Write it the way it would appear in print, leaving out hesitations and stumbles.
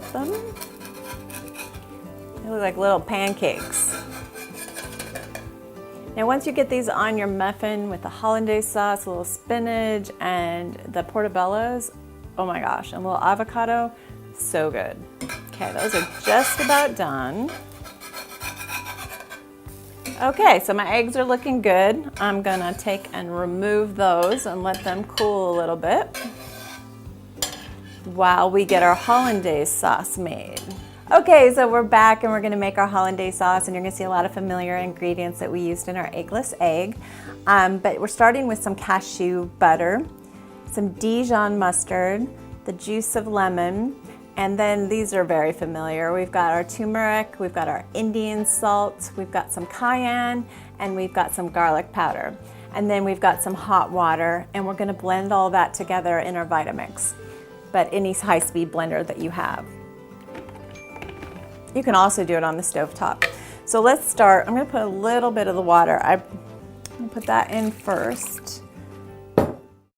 flip them. They look like little pancakes. Now once you get these on your muffin with the hollandaise sauce, a little spinach, and the portobellos, oh my gosh, and a little avocado, so good. Okay, those are just about done. Okay, so my eggs are looking good. I'm gonna take and remove those and let them cool a little bit while we get our hollandaise sauce made. Okay, so we're back and we're gonna make our hollandaise sauce, and you're gonna see a lot of familiar ingredients that we used in our eggless egg. But we're starting with some cashew butter, some Dijon mustard, the juice of lemon, and then these are very familiar. We've got our turmeric, we've got our Indian salt, we've got some cayenne, and we've got some garlic powder. And then we've got some hot water, and we're gonna blend all that together in our Vitamix, but any high-speed blender that you have. You can also do it on the stovetop. So let's start. I'm gonna put a little bit of the water. I'm gonna put that in first.